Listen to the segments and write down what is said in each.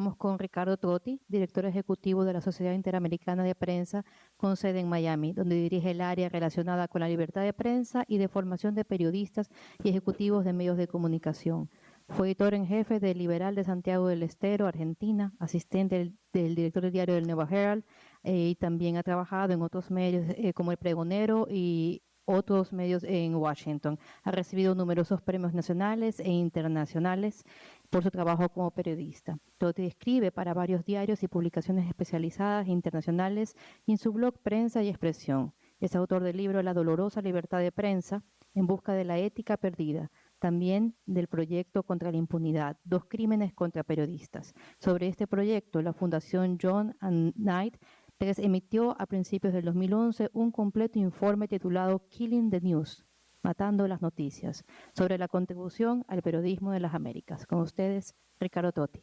Conversamos con Ricardo Totti, director ejecutivo de la Sociedad Interamericana de Prensa, con sede en Miami, donde dirige el área relacionada con la libertad de prensa y de formación de periodistas y ejecutivos de medios de comunicación. Fue editor en jefe del Liberal de Santiago del Estero, Argentina, asistente del director del diario del Nuevo Herald, y también ha trabajado en otros medios como El Pregonero y otros medios en Washington. Ha recibido numerosos premios nacionales e internacionales por su trabajo como periodista. Totti escribe para varios diarios y publicaciones especializadas internacionales y en su blog Prensa y Expresión. Es autor del libro La dolorosa libertad de prensa, en busca de la ética perdida, también del proyecto contra la impunidad, 2 crímenes contra periodistas. Sobre este proyecto, la Fundación John and Knight emitió a principios del 2011 un completo informe titulado Killing the News, Matando las Noticias, sobre la contribución al periodismo de las Américas. Con ustedes, Ricardo Totti.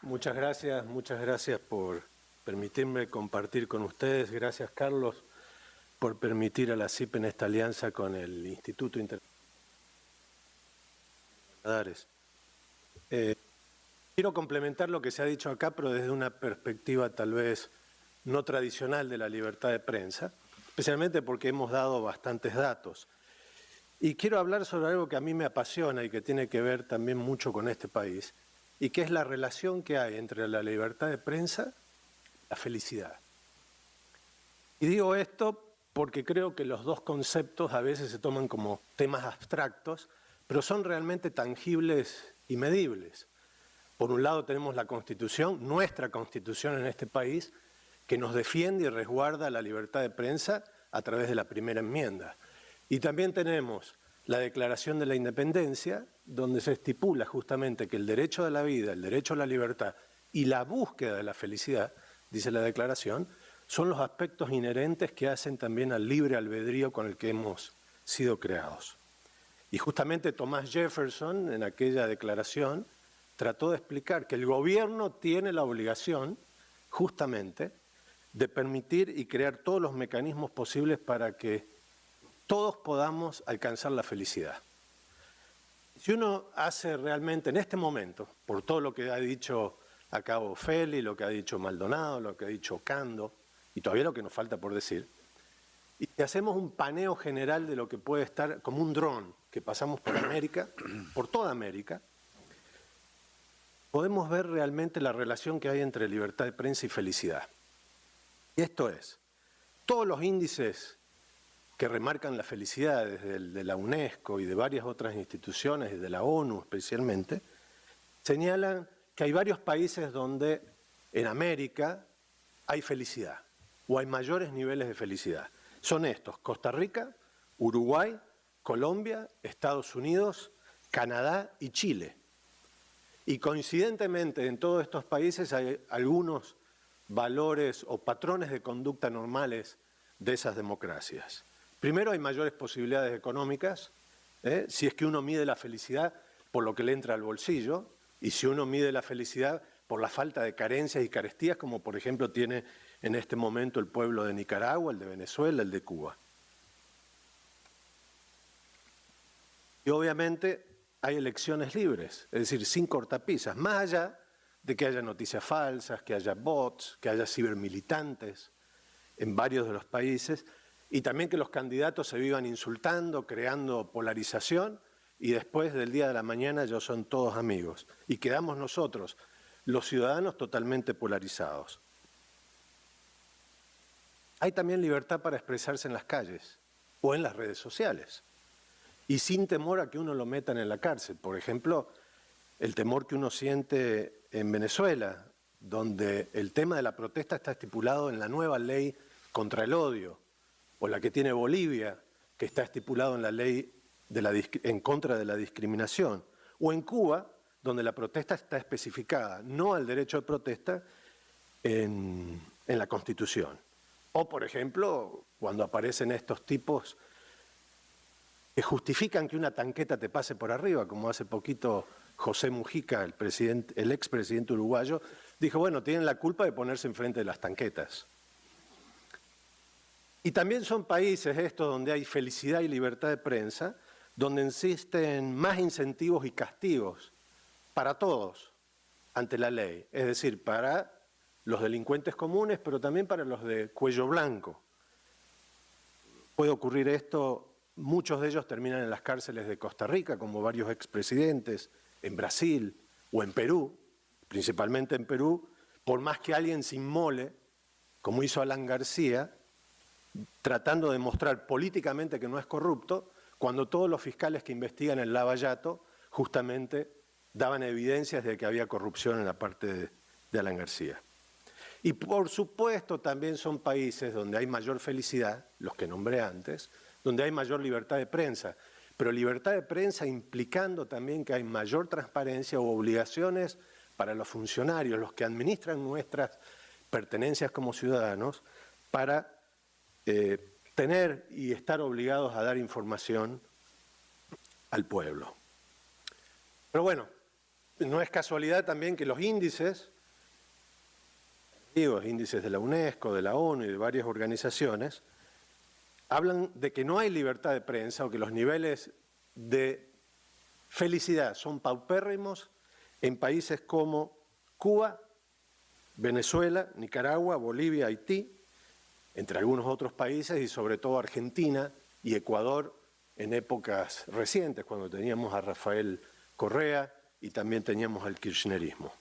Muchas gracias por permitirme compartir con ustedes. Gracias, Carlos, por permitir a la CIP en esta alianza con el Instituto Internacional. Quiero complementar lo que se ha dicho acá, pero desde una perspectiva tal vez no tradicional de la libertad de prensa, especialmente porque hemos dado bastantes datos. Y quiero hablar sobre algo que a mí me apasiona y que tiene que ver también mucho con este país, y que es la relación que hay entre la libertad de prensa y la felicidad. Y digo esto porque creo que los dos conceptos a veces se toman como temas abstractos, pero son realmente tangibles y medibles. Por un lado tenemos la Constitución, nuestra Constitución en este país, que nos defiende y resguarda la libertad de prensa a través de la primera enmienda. Y también tenemos la Declaración de la Independencia, donde se estipula justamente que el derecho a la vida, el derecho a la libertad y la búsqueda de la felicidad, dice la Declaración, son los aspectos inherentes que hacen también al libre albedrío con el que hemos sido creados. Y justamente Thomas Jefferson, en aquella declaración, trató de explicar que el gobierno tiene la obligación, justamente, de permitir y crear todos los mecanismos posibles para que todos podamos alcanzar la felicidad. Si uno hace realmente en este momento, por todo lo que ha dicho acá Feli, lo que ha dicho Maldonado, lo que ha dicho Cando, y todavía lo que nos falta por decir, y si hacemos un paneo general de lo que puede estar como un dron que pasamos por América, por toda América, podemos ver realmente la relación que hay entre libertad de prensa y felicidad. Y esto es, todos los índices que remarcan la felicidad, desde el de la UNESCO y de varias otras instituciones, y de la ONU especialmente, señalan que hay varios países donde en América hay felicidad, o hay mayores niveles de felicidad. Son estos: Costa Rica, Uruguay, Colombia, Estados Unidos, Canadá y Chile. Y coincidentemente en todos estos países hay algunos valores o patrones de conducta normales de esas democracias. Primero, hay mayores posibilidades económicas, si es que uno mide la felicidad por lo que le entra al bolsillo, y si uno mide la felicidad por la falta de carencias y carestías, como por ejemplo tiene en este momento el pueblo de Nicaragua, el de Venezuela, el de Cuba. Y obviamente hay elecciones libres, es decir, sin cortapisas, más allá de que haya noticias falsas, que haya bots, que haya cibermilitantes en varios de los países, y también que los candidatos se vivan insultando, creando polarización, y después del día de la mañana ya son todos amigos. Y quedamos nosotros, los ciudadanos, totalmente polarizados. Hay también libertad para expresarse en las calles o en las redes sociales, y sin temor a que uno lo metan en la cárcel. Por ejemplo, el temor que uno siente en Venezuela, donde el tema de la protesta está estipulado en la nueva ley contra el odio, o la que tiene Bolivia, que está estipulado en la ley en contra de la discriminación, o en Cuba, donde la protesta está especificada, no al derecho de protesta, en la Constitución. O, por ejemplo, cuando aparecen estos tipos que justifican que una tanqueta te pase por arriba, como hace poquito José Mujica, el expresidente uruguayo, dijo, bueno, tienen la culpa de ponerse enfrente de las tanquetas. Y también son países estos donde hay felicidad y libertad de prensa, donde existen más incentivos y castigos para todos ante la ley, es decir, para los delincuentes comunes, pero también para los de cuello blanco. Puede ocurrir esto, muchos de ellos terminan en las cárceles de Costa Rica, como varios expresidentes, en Brasil o en Perú, principalmente en Perú, por más que alguien se inmole, como hizo Alan García, tratando de mostrar políticamente que no es corrupto, cuando todos los fiscales que investigan el Lavallato justamente daban evidencias de que había corrupción en la parte de Alan García. Y por supuesto también son países donde hay mayor felicidad, los que nombré antes, donde hay mayor libertad de prensa, pero libertad de prensa implicando también que hay mayor transparencia o obligaciones para los funcionarios, los que administran nuestras pertenencias como ciudadanos, para tener y estar obligados a dar información al pueblo. Pero bueno, no es casualidad también que los índices, índices de la UNESCO, de la ONU y de varias organizaciones, hablan de que no hay libertad de prensa o que los niveles de felicidad son paupérrimos en países como Cuba, Venezuela, Nicaragua, Bolivia, Haití, entre algunos otros países y sobre todo Argentina y Ecuador en épocas recientes, cuando teníamos a Rafael Correa y también teníamos al kirchnerismo.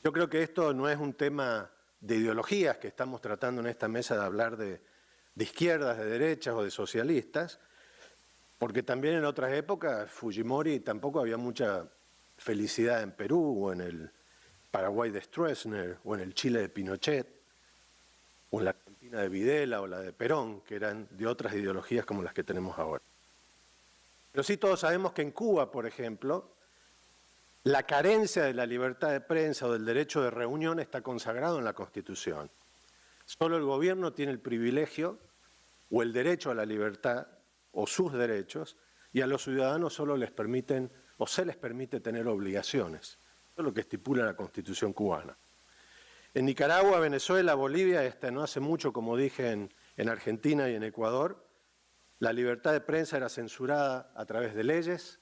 Yo creo que esto no es un tema de ideologías que estamos tratando en esta mesa de hablar de izquierdas, de derechas o de socialistas, porque también en otras épocas Fujimori tampoco había mucha felicidad en Perú o en el Paraguay de Stroessner o en el Chile de Pinochet o en la Argentina de Videla o la de Perón, que eran de otras ideologías como las que tenemos ahora. Pero sí todos sabemos que en Cuba, por ejemplo, la carencia de la libertad de prensa o del derecho de reunión está consagrado en la Constitución. Solo el gobierno tiene el privilegio o el derecho a la libertad o sus derechos, y a los ciudadanos solo les permiten o se les permite tener obligaciones. Eso es lo que estipula la Constitución cubana. En Nicaragua, Venezuela, Bolivia, no hace mucho, como dije, en Argentina y en Ecuador, la libertad de prensa era censurada a través de leyes,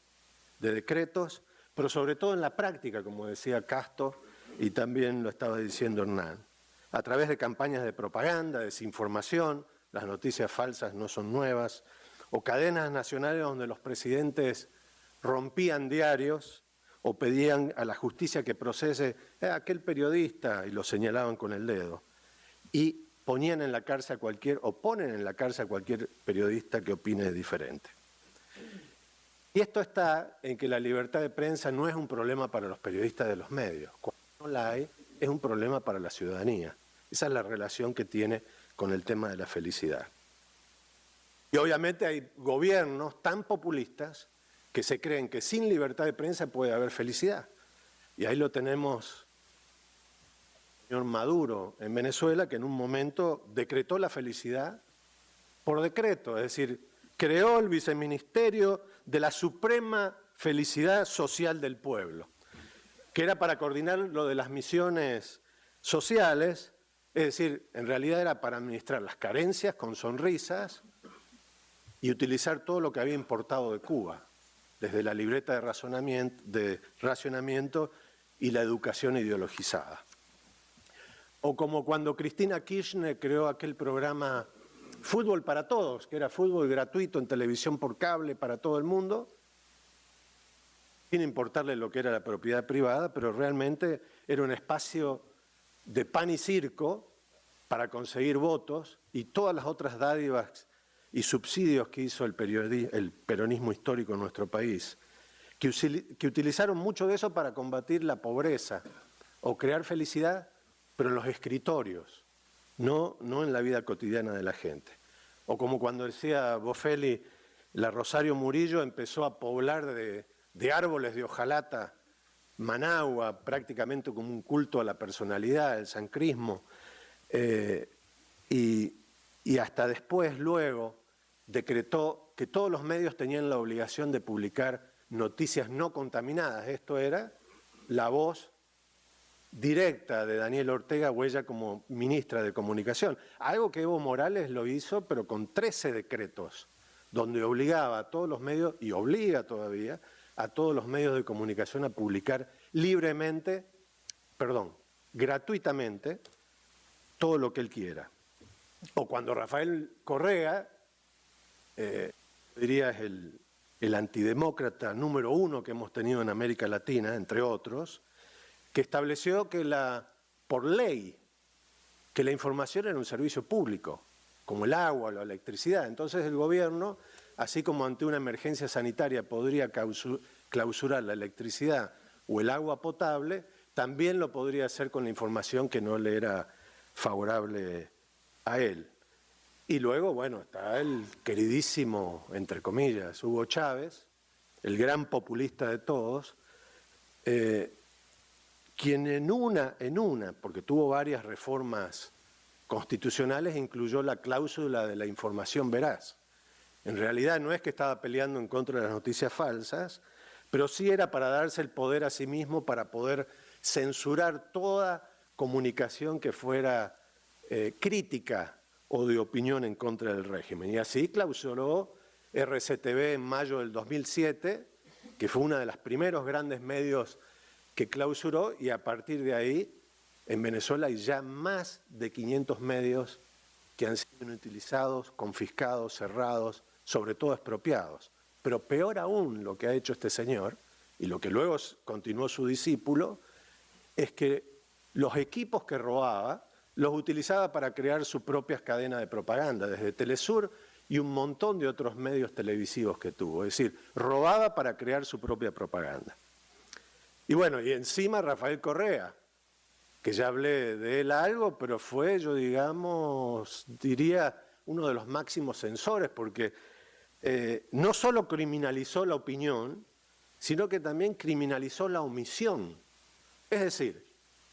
de decretos, pero sobre todo en la práctica, como decía Casto, y también lo estaba diciendo Hernán, a través de campañas de propaganda, desinformación, las noticias falsas no son nuevas, o cadenas nacionales donde los presidentes rompían diarios o pedían a la justicia que procese a aquel periodista y lo señalaban con el dedo. Y ponían en la cárcel a cualquier, o ponen en la cárcel a cualquier periodista que opine diferente. Y esto está en que la libertad de prensa no es un problema para los periodistas de los medios. Cuando no la hay, es un problema para la ciudadanía. Esa es la relación que tiene con el tema de la felicidad. Y obviamente hay gobiernos tan populistas que se creen que sin libertad de prensa puede haber felicidad. Y ahí lo tenemos el señor Maduro en Venezuela, que en un momento decretó la felicidad por decreto, es decir, creó el viceministerio de la suprema felicidad social del pueblo, que era para coordinar lo de las misiones sociales, es decir, en realidad era para administrar las carencias con sonrisas y utilizar todo lo que había importado de Cuba, desde la libreta de racionamiento y la educación ideologizada. O como cuando Cristina Kirchner creó aquel programa Fútbol para Todos, que era fútbol gratuito en televisión por cable para todo el mundo, sin importarle lo que era la propiedad privada, pero realmente era un espacio de pan y circo para conseguir votos y todas las otras dádivas y subsidios que hizo el peronismo histórico en nuestro país, que utilizaron mucho de eso para combatir la pobreza o crear felicidad, pero en los escritorios, no en la vida cotidiana de la gente. O como cuando decía Bofelli, la Rosario Murillo empezó a poblar de árboles de hojalata Managua, prácticamente como un culto a la personalidad, el sancrismo, y hasta después, luego, decretó que todos los medios tenían la obligación de publicar noticias no contaminadas. Esto era la voz directa de Daniel Ortega, o ella como ministra de Comunicación. Algo que Evo Morales lo hizo, pero con 13 decretos donde obligaba a todos los medios, y obliga todavía, a todos los medios de comunicación a publicar gratuitamente, todo lo que él quiera. O cuando Rafael Correa, diría es el antidemócrata número 1 que hemos tenido en América Latina, entre otros, que estableció que por ley, que la información era un servicio público, como el agua o la electricidad. Entonces el gobierno, así como ante una emergencia sanitaria podría clausurar la electricidad o el agua potable, también lo podría hacer con la información que no le era favorable a él. Y luego, bueno, está el queridísimo, entre comillas, Hugo Chávez, el gran populista de todos, quien en una, porque tuvo varias reformas constitucionales, incluyó la cláusula de la información veraz. En realidad no es que estaba peleando en contra de las noticias falsas, pero sí era para darse el poder a sí mismo para poder censurar toda comunicación que fuera crítica o de opinión en contra del régimen. Y así clausuró RCTV en mayo del 2007, que fue uno de los primeros grandes medios que clausuró, y a partir de ahí en Venezuela hay ya más de 500 medios que han sido utilizados, confiscados, cerrados, sobre todo expropiados. Pero peor aún lo que ha hecho este señor, y lo que luego continuó su discípulo, es que los equipos que robaba los utilizaba para crear sus propias cadenas de propaganda, desde Telesur y un montón de otros medios televisivos que tuvo. Es decir, robaba para crear su propia propaganda. Y bueno, y encima Rafael Correa, que ya hablé de él algo, pero fue, yo diría, uno de los máximos censores, porque no solo criminalizó la opinión, sino que también criminalizó la omisión. Es decir,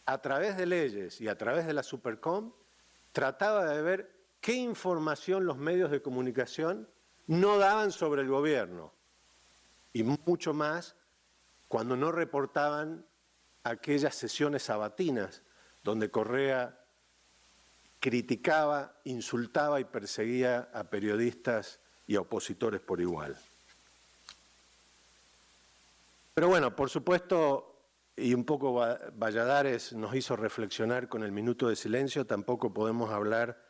a través de leyes y a través de la Supercom, trataba de ver qué información los medios de comunicación no daban sobre el gobierno, y mucho más cuando no reportaban aquellas sesiones sabatinas donde Correa criticaba, insultaba y perseguía a periodistas y a opositores por igual. Pero bueno, por supuesto, y un poco Valladares nos hizo reflexionar con el minuto de silencio, tampoco podemos hablar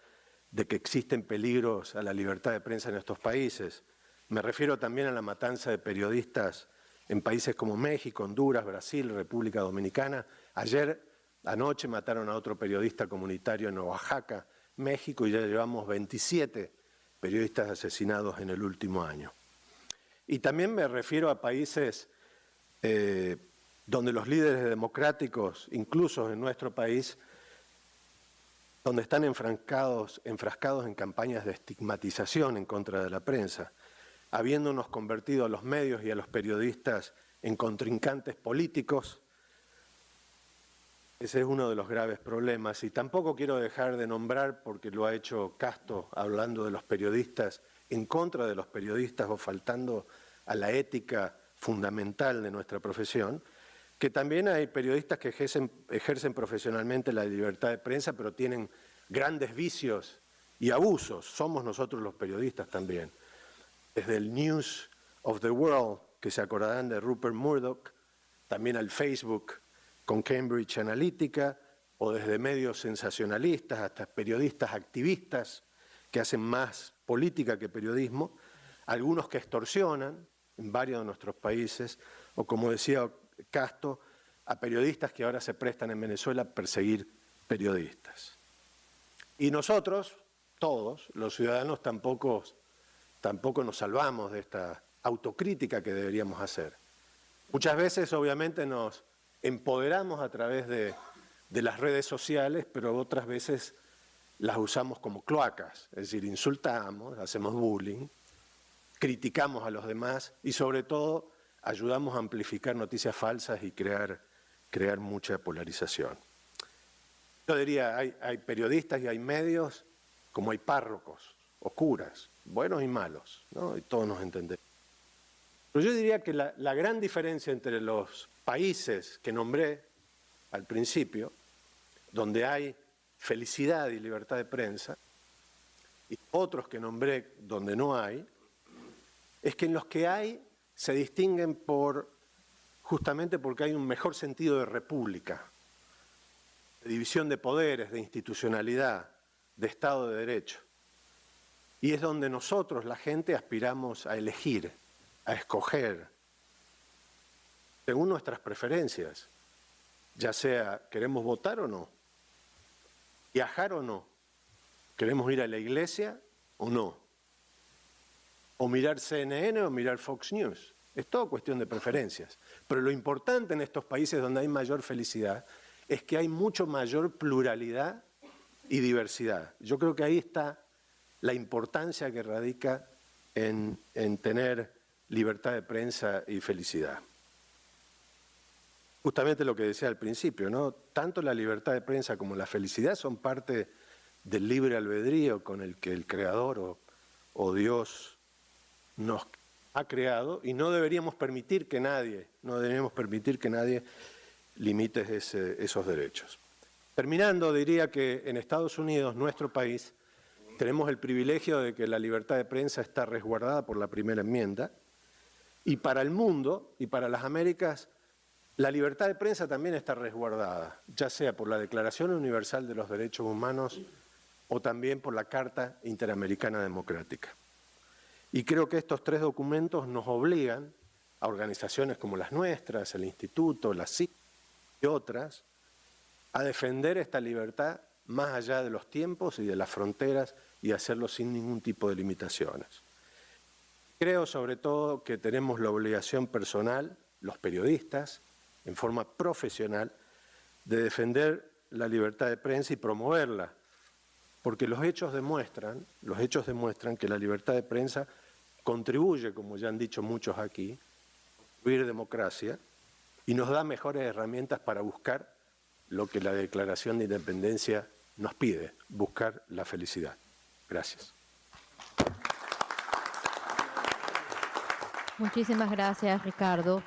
de que existen peligros a la libertad de prensa en estos países. Me refiero también a la matanza de periodistas en países como México, Honduras, Brasil, República Dominicana. Anoche mataron a otro periodista comunitario en Oaxaca, México, y ya llevamos 27 periodistas asesinados en el último año. Y también me refiero a países donde los líderes democráticos, incluso en nuestro país, donde están enfrascados en campañas de estigmatización en contra de la prensa, habiéndonos convertido a los medios y a los periodistas en contrincantes políticos. Ese es uno de los graves problemas, y tampoco quiero dejar de nombrar, porque lo ha hecho Casto hablando de los periodistas, en contra de los periodistas o faltando a la ética fundamental de nuestra profesión, que también hay periodistas que ejercen profesionalmente la libertad de prensa, pero tienen grandes vicios y abusos. Somos nosotros los periodistas también. Desde el News of the World, que se acordarán de Rupert Murdoch, también al Facebook con Cambridge Analytica, o desde medios sensacionalistas hasta periodistas activistas que hacen más política que periodismo, algunos que extorsionan en varios de nuestros países, o como decía Casto, a periodistas que ahora se prestan en Venezuela a perseguir periodistas. Y nosotros, todos, los ciudadanos, tampoco nos salvamos de esta autocrítica que deberíamos hacer. Muchas veces, obviamente, nos empoderamos a través de las redes sociales, pero otras veces las usamos como cloacas, es decir, insultamos, hacemos bullying, criticamos a los demás y, sobre todo, ayudamos a amplificar noticias falsas y crear mucha polarización. Yo diría, hay periodistas y hay medios como hay párrocos o curas, buenos y malos, ¿no? Y todos nos entendemos. Pero yo diría que la gran diferencia entre los países que nombré al principio, donde hay felicidad y libertad de prensa, y otros que nombré donde no hay, es que en los que hay se distinguen justamente porque hay un mejor sentido de república, de división de poderes, de institucionalidad, de Estado de Derecho. Y es donde nosotros, la gente, aspiramos a elegir, a escoger, según nuestras preferencias, ya sea queremos votar o no, viajar o no, queremos ir a la iglesia o no, o mirar CNN o mirar Fox News. Es todo cuestión de preferencias. Pero lo importante en estos países donde hay mayor felicidad es que hay mucho mayor pluralidad y diversidad. Yo creo que ahí está la importancia que radica en tener libertad de prensa y felicidad. Justamente lo que decía al principio, ¿no? Tanto la libertad de prensa como la felicidad son parte del libre albedrío con el que el Creador o Dios nos ha creado, y no deberíamos permitir que nadie limite esos derechos. Terminando, diría que en Estados Unidos, nuestro país, tenemos el privilegio de que la libertad de prensa está resguardada por la Primera Enmienda, y para el mundo y para las Américas, la libertad de prensa también está resguardada, ya sea por la Declaración Universal de los Derechos Humanos o también por la Carta Interamericana Democrática. Y creo que estos tres documentos nos obligan a organizaciones como las nuestras, el Instituto, la CIC y otras, a defender esta libertad más allá de los tiempos y de las fronteras y hacerlo sin ningún tipo de limitaciones. Creo sobre todo que tenemos la obligación personal, los periodistas, en forma profesional, de defender la libertad de prensa y promoverla, porque los hechos demuestran que la libertad de prensa contribuye, como ya han dicho muchos aquí, a construir democracia y nos da mejores herramientas para buscar lo que la Declaración de Independencia nos pide, buscar la felicidad. Gracias. Muchísimas gracias, Ricardo.